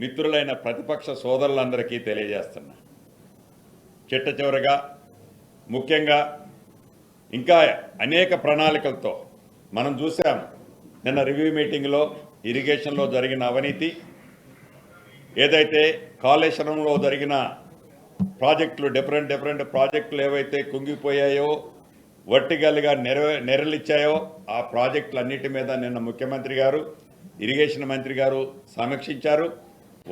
మిత్రులైన ప్రతిపక్ష సోదరులందరికీ తెలియజేస్తున్నా. చిట్ట చివరగా ముఖ్యంగా ఇంకా అనేక ప్రణాళికలతో మనం చూసాం. నిన్న రివ్యూ మీటింగ్లో ఇరిగేషన్లో జరిగిన అవినీతి, ఏదైతే కాళేశ్వరంలో జరిగిన ప్రాజెక్టులు డిఫరెంట్ ప్రాజెక్టులు ఏవైతే కుంగిపోయాయో, వర్టికల్గా నెరలిచ్చాయో ఆ ప్రాజెక్టులన్నిటి మీద నిన్న ముఖ్యమంత్రి గారు, ఇరిగేషన్ మంత్రి గారు సమీక్షించారు.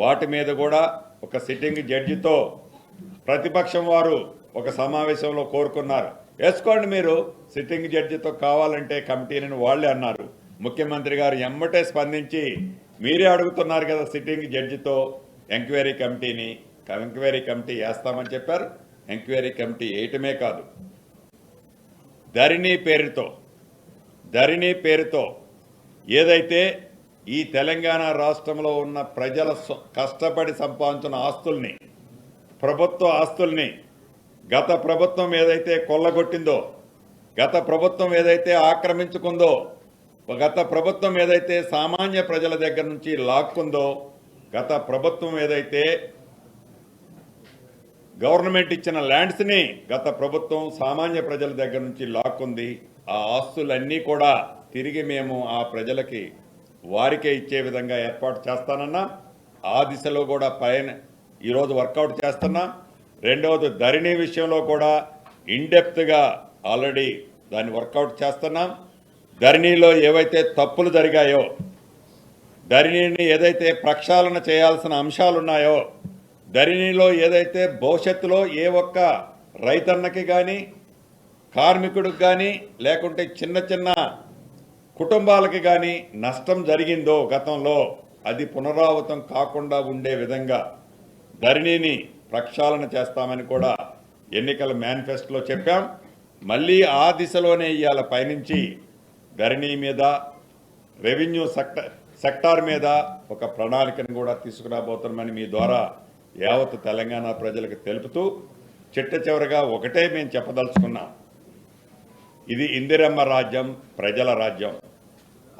వాటి మీద కూడా ఒక సిట్టింగ్ జడ్జితో ప్రతిపక్షం వారు ఒక సమావేశంలో కోరుకున్నారు. వేసుకోండి, మీరు సిట్టింగ్ జడ్జితో కావాలంటే కమిటీని వాళ్ళే అన్నారు. ముఖ్యమంత్రి గారు ఎమ్మటే స్పందించి మీరే అడుగుతున్నారు కదా సిట్టింగ్ జడ్జితో ఎంక్వైరీ కమిటీని, ఎంక్వైరీ కమిటీ వేస్తామని చెప్పారు. ఎంక్వైరీ కమిటీ వేయటమే కాదు, ధరణి పేరుతో ఏదైతే ఈ తెలంగాణ రాష్ట్రంలో ఉన్న ప్రజల కష్టపడి సంపాదించిన ఆస్తుల్ని, ప్రభుత్వ ఆస్తుల్ని గత ప్రభుత్వం ఏదైతే కొల్లగొట్టిందో, గత ప్రభుత్వం ఏదైతే ఆక్రమించుకుందో, గత ప్రభుత్వం ఏదైతే సామాన్య ప్రజల దగ్గర నుంచి లాక్కుందో, గత ప్రభుత్వం ఏదైతే గవర్నమెంట్ ఇచ్చిన ల్యాండ్స్ని గత ప్రభుత్వం సామాన్య ప్రజల దగ్గర నుంచి లాక్కుంది. ఆ ఆస్తులన్నీ కూడా తిరిగి మేము ఆ ప్రజలకి వారికే ఇచ్చే విధంగా ఏర్పాటు చేస్తానన్నా. ఆ దిశలో కూడా పైన ఈరోజు వర్కౌట్ చేస్తున్నా. రెండవది ధరణి విషయంలో కూడా ఇన్డెప్త్గా ఆల్రెడీ దాన్ని వర్కౌట్ చేస్తున్నాం. ధరణిలో ఏవైతే తప్పులు జరిగాయో, ధరణిని ఏదైతే ప్రక్షాళన చేయాల్సిన అంశాలు ఉన్నాయో, ధరణిలో ఏదైతే భవిష్యత్తులో ఏ ఒక్క రైతన్నకి కానీ, కార్మికుడికి కానీ, లేకుంటే చిన్న కుటుంబాలకి కానీ నష్టం జరిగిందో గతంలో, అది పునరావృతం కాకుండా ఉండే విధంగా ధరణిని ప్రక్షాళన చేస్తామని కూడా ఎన్నికల మేనిఫెస్టోలో చెప్పాం. మళ్ళీ ఆ దిశలోనే ఇవాళ పయనించి ధరణి మీద, రెవెన్యూ సెక్టార్ మీద ఒక ప్రణాళికను కూడా తీసుకురాబోతున్నామని మీ ద్వారా యావత్ తెలంగాణ ప్రజలకు తెలుపుతూ, చిట్ట చివరగా ఒకటే మేము చెప్పదలుచుకున్నాం. ఇది ఇందిరమ్మ రాజ్యం, ప్రజల రాజ్యం.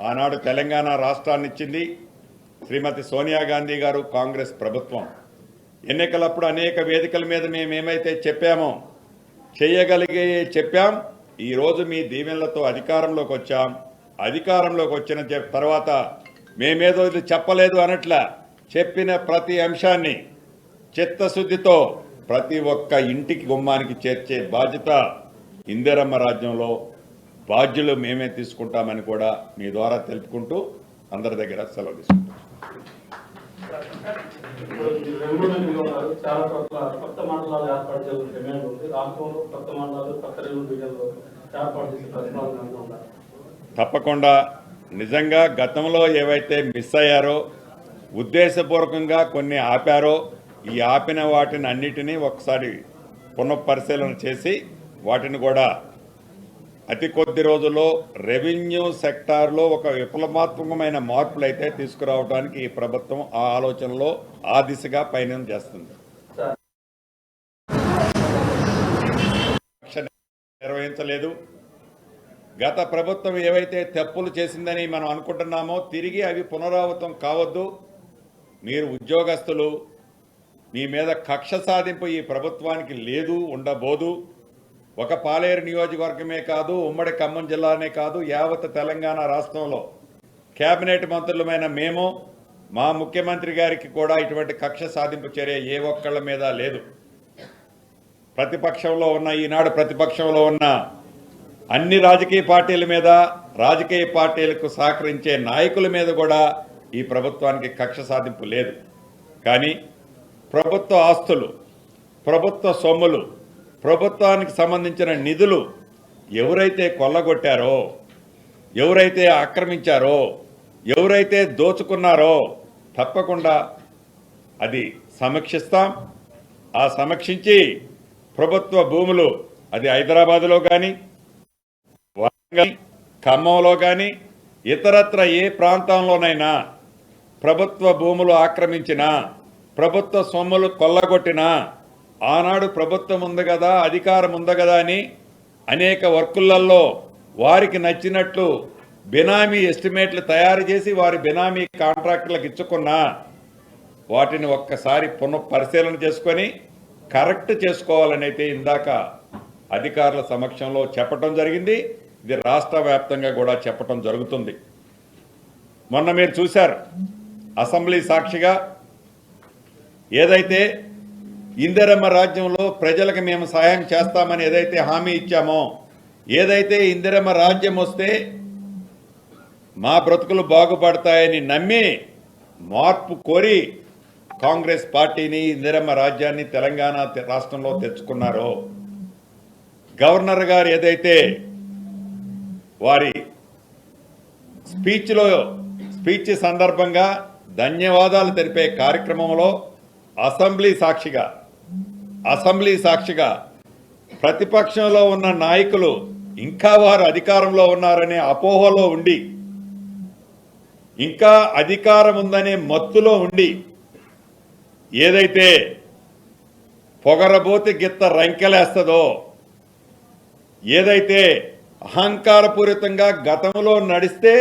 ఆనాడు తెలంగాణ రాష్ట్రాన్ని ఇచ్చింది శ్రీమతి సోనియా గాంధీ గారు, కాంగ్రెస్ ప్రభుత్వం. ఎన్నికలప్పుడు అనేక వేదికల మీద మేమేమైతే చెప్పామో, చేయగలిగే చెప్పాం. ఈరోజు మీ దీవెనలతో అధికారంలోకి వచ్చాం. అధికారంలోకి వచ్చిన తర్వాత మేమేదో ఇది చెప్పలేదు అనట్లా, చెప్పిన ప్రతి అంశాన్ని చిత్తశుద్ధితో ప్రతి ఒక్క ఇంటికి గుమ్మానికి చేర్చే బాధ్యత ఇందిరమ్మ రాజ్యంలో బాధ్యులు మేమే తీసుకుంటామని కూడా మీ ద్వారా తెలుపుకుంటూ అందరి దగ్గర సెలవు తీసుకుంటాం. తప్పకుండా. నిజంగా గతంలో ఏవైతే మిస్ అయ్యారో, ఉద్దేశపూర్వకంగా కొన్ని ఆపారో, ఈ ఆపిన వాటిని అన్నిటినీ ఒకసారి పునఃపరిశీలన చేసి వాటిని కూడా అతి కొద్ది రోజుల్లో రెవెన్యూ సెక్టార్లో ఒక విప్లవాత్మకమైన మార్పులు అయితే తీసుకురావడానికి ఈ ప్రభుత్వం ఆ ఆలోచనలో ఆ దిశగా పయనం చేస్తుంది. నిర్వహించలేదు. గత ప్రభుత్వం ఏవైతే తప్పులు చేసిందని మనం అనుకుంటున్నామో తిరిగి అవి పునరావృతం కావద్దు. మీరు ఉద్యోగస్తులు, మీ మీద కక్ష సాధింపు ఈ ప్రభుత్వానికి లేదు, ఉండబోదు. ఒక పాలేరు నియోజకవర్గమే కాదు, ఉమ్మడి ఖమ్మం జిల్లానే కాదు, యావత్ తెలంగాణ రాష్ట్రంలో కేబినెట్ మంత్రులమైన మేము, మా ముఖ్యమంత్రి గారికి కూడా ఇటువంటి కక్ష సాధింపు చర్య ఏ ఒక్కళ్ళ మీద లేదు. ప్రతిపక్షంలో ఉన్న, ఈనాడు ప్రతిపక్షంలో ఉన్న అన్ని రాజకీయ పార్టీల మీద, రాజకీయ పార్టీలకు సహకరించే నాయకుల మీద కూడా ఈ ప్రభుత్వానికి కక్ష సాధింపు లేదు. కానీ ప్రభుత్వ ఆస్తులు, ప్రభుత్వ సొమ్ములు, ప్రభుత్వానికి సంబంధించిన నిధులు ఎవరైతే కొల్లగొట్టారో, ఎవరైతే ఆక్రమించారో, ఎవరైతే దోచుకున్నారో తప్పకుండా అది సమీక్షిస్తాం. ఆ సమీక్షించి ప్రభుత్వ భూములు, అది హైదరాబాదులో కానీ, వరంగల్, ఖమ్మంలో కానీ, ఇతరత్ర ఏ ప్రాంతంలోనైనా ప్రభుత్వ భూములు ఆక్రమించినా, ప్రభుత్వ సొమ్ములు కొల్లగొట్టినా, ఆనాడు ప్రభుత్వం ఉంది కదా, అధికారం ఉంది కదా అని అనేక వర్కులలో వారికి నచ్చినట్లు బినామీ ఎస్టిమేట్లు తయారు చేసి వారి బినామీ కాంట్రాక్టులకు ఇచ్చుకున్నా వాటిని ఒక్కసారి పునఃపరిశీలన చేసుకొని కరెక్ట్ చేసుకోవాలనైతే ఇందాక అధికారుల సమక్షంలో చెప్పటం జరిగింది. ఇది రాష్ట్ర వ్యాప్తంగా కూడా చెప్పటం జరుగుతుంది. మొన్న మీరు చూశారు అసెంబ్లీ సాక్షిగా ఏదైతే ఇందిరమ్మ రాజ్యంలో ప్రజలకు మేము సహాయం చేస్తామని ఏదైతే హామీ ఇచ్చామో, ఏదైతే ఇందిరమ్మ రాజ్యం వస్తే మా బ్రతుకులు బాగుపడతాయని నమ్మి మార్పు కోరి కాంగ్రెస్ పార్టీని ఇందిరమ్మ రాజ్యాన్ని తెలంగాణ రాష్ట్రంలో తెచ్చుకున్నారో, గవర్నర్ గారు ఏదైతే వారి స్పీచ్ సందర్భంగా ధన్యవాదాలు తెలిపే కార్యక్రమంలో అసెంబ్లీ సాక్షిగా ప్రతిపక్షంలో ఉన్న నాయకులు ఇంకా వారు అధికారంలో ఉన్నారనే అపోహలో ఉండి, ఇంకా అధికారం ఉందనే మత్తులో ఉండి, ఏదైతే పొగరబోతి గిత్త రంకెలేస్తుందో, ఏదైతే అహంకారపూరితంగా గతంలో నడిస్తే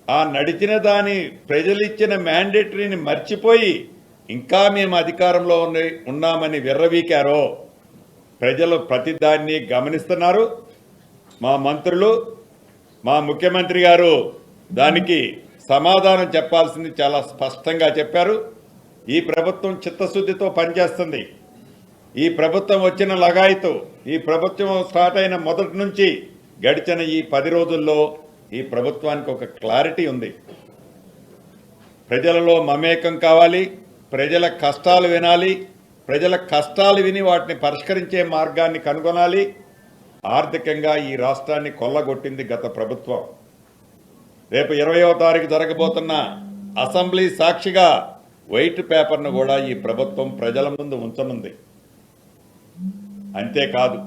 ఆ నడిచిన దాని ప్రజలిచ్చిన మ్యాండేటరీని మర్చిపోయి ఇంకా మేము అధికారంలో ఉన్నామని విర్రవీకారో, ప్రజలు ప్రతిదాన్ని గమనిస్తున్నారు. మా మంత్రులు, మా ముఖ్యమంత్రి గారు దానికి సమాధానం చెప్పాల్సింది చాలా స్పష్టంగా చెప్పారు. ఈ ప్రభుత్వం చిత్తశుద్ధితో పనిచేస్తుంది. ఈ ప్రభుత్వం వచ్చిన లగాయతు, ఈ ప్రభుత్వం స్టార్ట్ అయిన మొదటి నుంచి గడిచిన ఈ 10 రోజుల్లో ఈ ప్రభుత్వానికి ఒక క్లారిటీ ఉంది. ప్రజలలో మమేకం కావాలి, ప్రజల కష్టాలు వినాలి, ప్రజల కష్టాలు విని వాటిని పరిష్కరించే మార్గాన్ని కనుగొనాలి. ఆర్థికంగా ఈ రాష్ట్రాన్ని కొల్లగొట్టింది గత ప్రభుత్వం. రేపు 20వ తారీఖు జరగబోతున్న అసెంబ్లీ సాక్షిగా వైట్ పేపర్ను కూడా ఈ ప్రభుత్వం ప్రజల ముందు ఉంచనుంది. అంతేకాదు,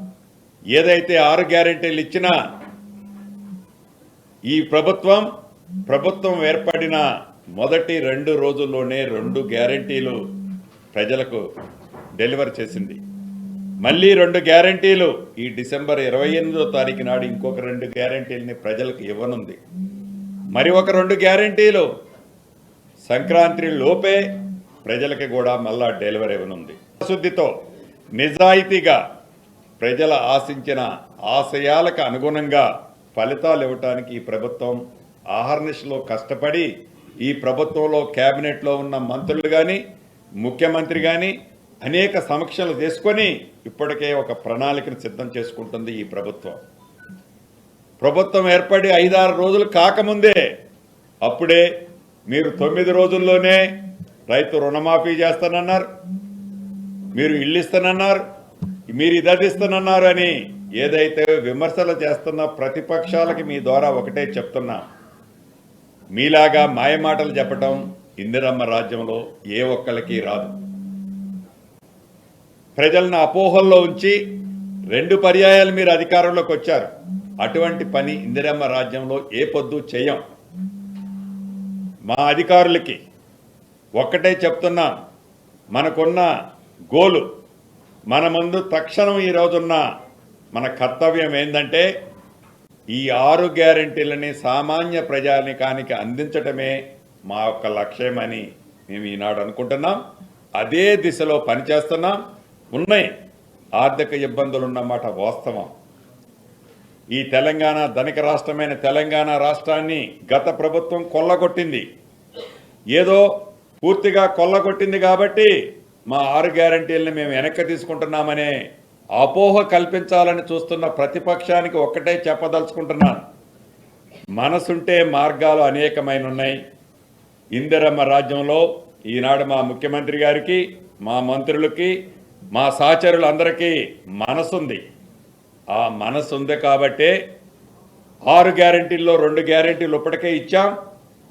ఏదైతే 6 గ్యారెంటీలు ఇచ్చినా ఈ ప్రభుత్వం ఏర్పడిన మొదటి 2 రోజుల్లోనే 2 గ్యారెంటీలు ప్రజలకు డెలివర్ చేసింది. మళ్ళీ 2 గ్యారెంటీలు ఈ డిసెంబర్ 28వ తారీఖు నాడు ఇంకొక 2 గ్యారెంటీలని ప్రజలకు ఇవ్వనుంది. మరి ఒక 2 గ్యారెంటీలు సంక్రాంతి లోపే ప్రజలకి కూడా మళ్ళా డెలివరీ ఇవ్వనుంది. శుద్ధితో నిజాయితీగా ప్రజల ఆశించిన ఆశయాలకు అనుగుణంగా ఫలితాలు ఇవ్వటానికి ఈ ప్రభుత్వం ఆహర్నిశలో కష్టపడి, ఈ ప్రభుత్వంలో కేబినెట్లో ఉన్న మంత్రులు కానీ ముఖ్యమంత్రి కానీ అనేక సమీక్షలు చేసుకొని ఇప్పటికే ఒక ప్రణాళికను సిద్ధం చేసుకుంటుంది ఈ ప్రభుత్వం. ప్రభుత్వం ఏర్పడి 5-6 రోజులు కాకముందే అప్పుడే మీరు 9 రోజుల్లోనే రైతు రుణమాఫీ చేస్తానన్నారు, మీరు ఇల్లు ఇస్తానన్నారు, మీరు ఇదదిస్తానన్నారు అని ఏదైతే విమర్శలు చేస్తున్న ప్రతిపక్షాలకి మీ ద్వారా ఒకటే చెప్తున్నా, మీలాగా మాయమాటలు చెప్పటం ఇందిరమ్మ రాజ్యంలో ఏ ఒక్కరికి రాదు. ప్రజలను అపోహల్లో ఉంచి 2 పర్యాయాలు మీరు అధికారంలోకి వచ్చారు. అటువంటి పని ఇందిరమ్మ రాజ్యంలో ఏ పొద్దు చేయం. మా అధికారులకి ఒక్కటే చెప్తున్నా, మనకున్న గోలు, మన ముందు తక్షణం ఈ రోజున్న మన కర్తవ్యం ఏంటంటే ఈ 6 గ్యారెంటీలని సామాన్య ప్రజానికానికి అందించటమే మా యొక్క లక్ష్యమని మేము ఈనాడు అనుకుంటున్నాం. అదే దిశలో పనిచేస్తున్నాం. ఉన్నాయి ఆర్థిక ఇబ్బందులు ఉన్నమాట వాస్తవం. ఈ తెలంగాణ ధనిక రాష్ట్రమైన తెలంగాణ రాష్ట్రాన్ని గత ప్రభుత్వం కొల్లగొట్టింది. ఏదో పూర్తిగా కొల్లగొట్టింది కాబట్టి మా 6 గ్యారెంటీలను మేము వెనక్కి తీసుకుంటున్నామనే అపోహ కల్పించాలని చూస్తున్న ప్రతిపక్షానికి ఒక్కటే చెప్పదలుచుకుంటున్నాను, మనసుంటే మార్గాలు అనేకమైన ఉన్నాయి. ఇందిరమ్మ రాజ్యంలో ఈనాడు మా ముఖ్యమంత్రి గారికి, మా మంత్రులకి, మా సహచరులందరికీ మనసుంది. ఆ మనసు ఉంది కాబట్టే 6 గ్యారెంటీల్లో 2 గ్యారెంటీలు ఇప్పటికే ఇచ్చాం.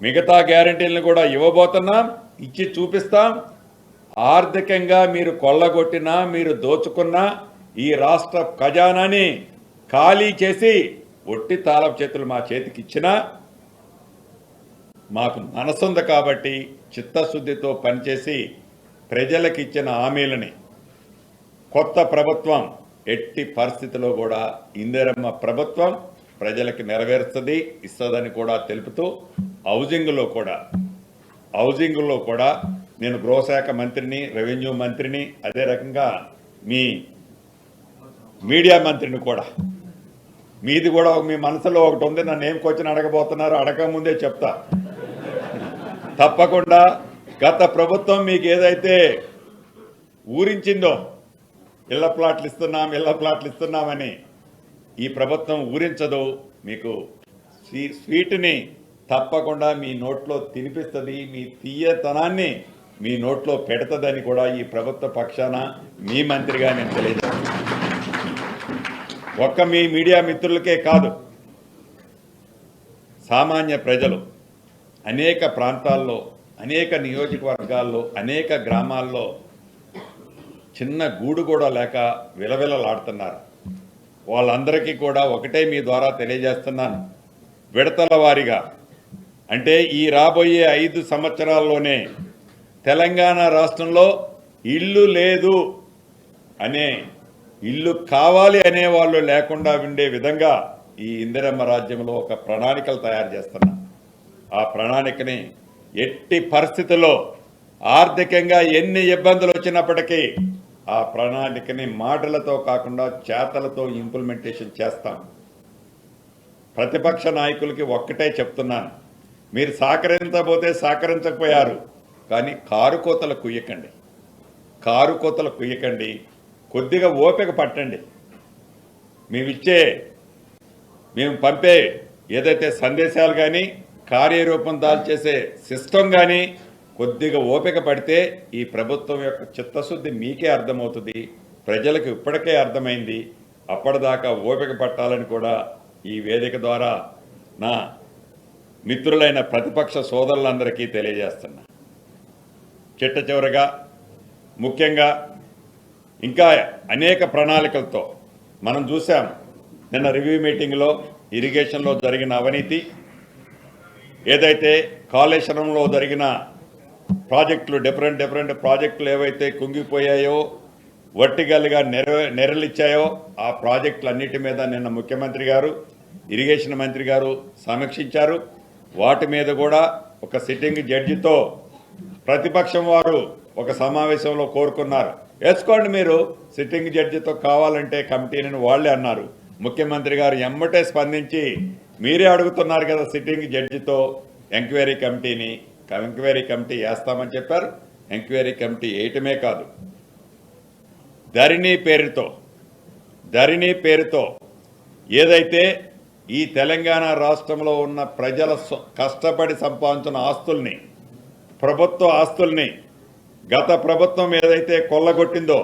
మిగతా గ్యారెంటీలను కూడా ఇవ్వబోతున్నాం, ఇచ్చి చూపిస్తాం. ఆర్థికంగా మీరు కొల్లగొట్టినా, మీరు దోచుకున్నా, ఈ రాష్ట్ర ఖజానాని ఖాళీ చేసి ఒట్టి తాళపు చేతులు మా చేతికి ఇచ్చినా మాకు మనసుంది కాబట్టి చిత్తశుద్ధితో పనిచేసి ప్రజలకు ఇచ్చిన హామీలని కొత్త ప్రభుత్వం ఎట్టి పరిస్థితిలో కూడా ఇందిరమ్మ ప్రభుత్వం ప్రజలకు నెరవేరుస్తుంది, ఇస్తుందని కూడా తెలుపుతూ హౌజింగ్లో కూడా నేను గృహశాఖ మంత్రిని, రెవెన్యూ మంత్రిని, అదే రకంగా మీ మీడియా మంత్రిని కూడా. మీది కూడా మీ మనసులో ఒకటి ఉంది, నన్ను ఏం క్వశ్చన్ అడగబోతున్నారు అడగముందే చెప్తా. తప్పకుండా గత ప్రభుత్వం మీకు ఏదైతే ఊరించిందో ఇళ్ల ప్లాట్లు ఇస్తున్నామని, ఈ ప్రభుత్వం ఊరించదు. మీకు స్వీట్ని తప్పకుండా మీ నోట్లో తినిపిస్తుంది, మీ తీయతనాన్ని మీ నోట్లో పెడుతుందని కూడా ఈ ప్రభుత్వ పక్షాన మీ మంత్రిగా నేను తెలియజేస్తాను. ఒక్క మీ మీడియా మిత్రులకే కాదు, సామాన్య ప్రజలు అనేక ప్రాంతాల్లో, అనేక నియోజకవర్గాల్లో, అనేక గ్రామాల్లో చిన్న గూడు కూడా లేక విలవిలలాడుతున్నారు. వాళ్ళందరికీ కూడా ఒకటే మీ ద్వారా తెలియజేస్తున్నాను, విడతల వారీగా, అంటే ఈ రాబోయే 5 సంవత్సరాల్లోనే తెలంగాణ రాష్ట్రంలో ఇల్లు లేదు అనే, ఇల్లు కావాలి అనే వాళ్ళు లేకుండా ఉండే విధంగా ఈ ఇందిరమ్మ రాజ్యంలో ఒక ప్రణాళికలు తయారు చేస్తున్నాం. ఆ ప్రణాళికని ఎట్టి పరిస్థితుల్లో ఆర్థికంగా ఎన్ని ఇబ్బందులు వచ్చినప్పటికీ ఆ ప్రణాళికని మాటలతో కాకుండా చేతలతో ఇంప్లిమెంటేషన్ చేస్తాం. ప్రతిపక్ష నాయకులకి ఒక్కటే చెప్తున్నాను, మీరు సహకరించబోతే సహకరించకపోయారు, కానీ కారు కోతలు కుయ్యకండి, కొద్దిగా ఓపిక పట్టండి. మేము పంపే ఏదైతే సందేశాలు కానీ, కార్యరూపం దాల్చేసే సిస్టమ్ కానీ కొద్దిగా ఓపిక పడితే ఈ ప్రభుత్వం యొక్క చిత్తశుద్ధి మీకే అర్థమవుతుంది, ప్రజలకు ఇప్పటికే అర్థమైంది. అప్పటిదాకా ఓపిక పట్టాలని కూడా ఈ వేదిక ద్వారా నా మిత్రులైన ప్రతిపక్ష సోదరులందరికీ తెలియజేస్తున్నా. చిట్ట చివరగా ముఖ్యంగా ఇంకా అనేక ప్రణాళికలతో మనం చూసాం. నిన్న రివ్యూ మీటింగ్లో ఇరిగేషన్లో జరిగిన అవినీతి, ఏదైతే కాళేశ్వరంలో జరిగిన ప్రాజెక్టులు, డిఫరెంట్ ప్రాజెక్టులు ఏవైతే కుంగిపోయాయో, వర్టికల్గా నెరలిచ్చాయో, ఆ ప్రాజెక్టులన్నిటి మీద నిన్న ముఖ్యమంత్రి గారు, ఇరిగేషన్ మంత్రి గారు సమీక్షించారు. వాటి మీద కూడా ఒక సిట్టింగ్ జడ్జితో ప్రతిపక్షం వారు ఒక సమావేశంలో కోరుకున్నారు, వేసుకోండి మీరు సిట్టింగ్ జడ్జితో కావాలంటే కమిటీని వాళ్ళే అన్నారు. ముఖ్యమంత్రి గారు ఎమ్మటే స్పందించి, మీరే అడుగుతున్నారు కదా సిట్టింగ్ జడ్జితో ఎంక్వైరీ కమిటీ వేస్తామని చెప్పారు. ఎంక్వైరీ కమిటీ వేయటమే కాదు, ధరణి పేరుతో ఏదైతే ఈ తెలంగాణ రాష్ట్రంలో ఉన్న ప్రజల కష్టపడి సంపాదించిన ఆస్తుల్ని, ప్రభుత్వ ఆస్తుల్ని గత ప్రభుత్వం ఏదైతే కొల్లగొట్టిందో,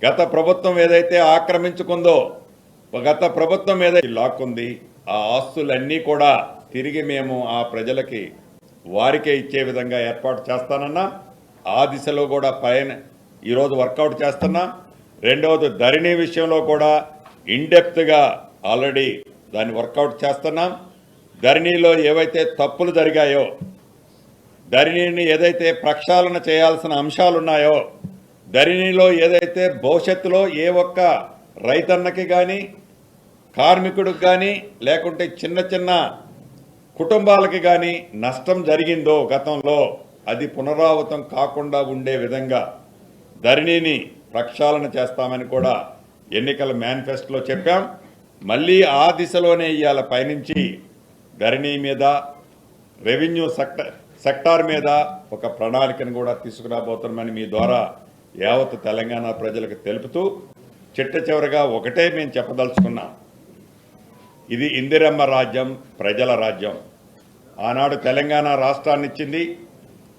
గత ప్రభుత్వం ఏదైతే ఆక్రమించుకుందో, గత ప్రభుత్వం ఏదైతే లాక్కుంది, ఆ ఆస్తులన్నీ కూడా తిరిగి మేము ఆ ప్రజలకి వారికే ఇచ్చే విధంగా ఏర్పాటు చేస్తానన్నా. ఆ దిశలో కూడా ఈరోజు వర్కౌట్ చేస్తున్నాం. రెండవది ధరణి విషయంలో కూడా ఇన్డెప్త్గా ఆల్రెడీ దాన్ని వర్కౌట్ చేస్తున్నాం. ధరణిలో ఏవైతే తప్పులు జరిగాయో, ధరణిని ఏదైతే ప్రక్షాళన చేయాల్సిన అంశాలు ఉన్నాయో, ధరణిలో ఏదైతే భవిష్యత్తులో ఏ ఒక్క రైతన్నకి కానీ, కార్మికుడికి కానీ, లేకుంటే చిన్న కుటుంబాలకి కానీ నష్టం జరిగిందో గతంలో, అది పునరావృతం కాకుండా ఉండే విధంగా ధరణిని ప్రక్షాళన చేస్తామని కూడా ఎన్నికల మేనిఫెస్టోలో చెప్పాం. మళ్ళీ ఆ దిశలోనే ఇవాళ పయనించి ధరణి మీద, రెవెన్యూ సెక్టార్ మీద ఒక ప్రణాళికను కూడా తీసుకురాబోతున్నామని మీ ద్వారా యావత్ తెలంగాణ ప్రజలకు తెలుపుతూ, చిట్ట చివరగా ఒకటే మేము చెప్పదలుచుకున్నాం, ఇది ఇందిరమ్మ రాజ్యం, ప్రజల రాజ్యం. ఆనాడు తెలంగాణ రాష్ట్రాన్ని ఇచ్చింది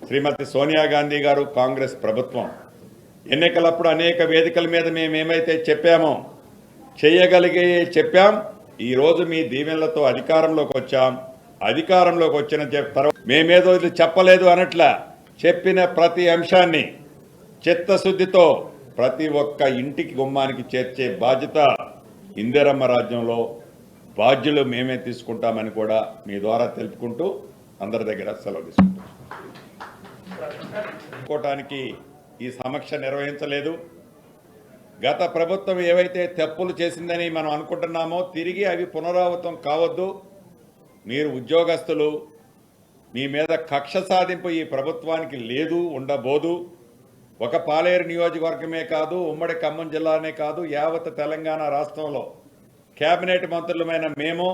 శ్రీమతి సోనియా గాంధీ గారు, కాంగ్రెస్ ప్రభుత్వం. ఎన్నికలప్పుడు అనేక వేదికల మీద మేమేమైతే చెప్పామో, చేయగలిగే చెప్పాం. ఈరోజు మీ దీవెనలతో అధికారంలోకి వచ్చాం. అధికారంలోకి వచ్చిన తర్వాత మేమేదో ఇది చెప్పలేదు అనట్లా, చెప్పిన ప్రతి అంశాన్ని చిత్తశుద్ధితో ప్రతి ఒక్క ఇంటికి గుమ్మానికి చేర్చే బాధ్యత ఇందిరమ్మ రాజ్యంలో బాధ్యులు మేమే తీసుకుంటామని కూడా మీ ద్వారా తెలుపుకుంటూ అందరి దగ్గర సెలవు తీసుకుంటానికి ఈ సమీక్ష నిర్వహించలేదు. గత ప్రభుత్వం ఏవైతే తప్పులు చేసిందని మనం అనుకుంటున్నామో తిరిగి అవి పునరావృతం కావద్దు. మీరు ఉద్యోగస్తులు, మీ మీద కక్ష సాధింపు ఈ ప్రభుత్వానికి లేదు, ఉండబోదు. ఒక పాలేరు నియోజకవర్గమే కాదు, ఉమ్మడి ఖమ్మం జిల్లానే కాదు, యావత్ తెలంగాణ రాష్ట్రంలో కేబినెట్ మంత్రులమైన మేము,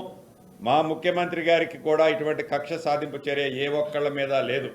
మా ముఖ్యమంత్రి గారికి కూడా ఇటువంటి కక్ష సాధింపు చర్య ఏ ఒక్కళ్ళ మీద లేదు.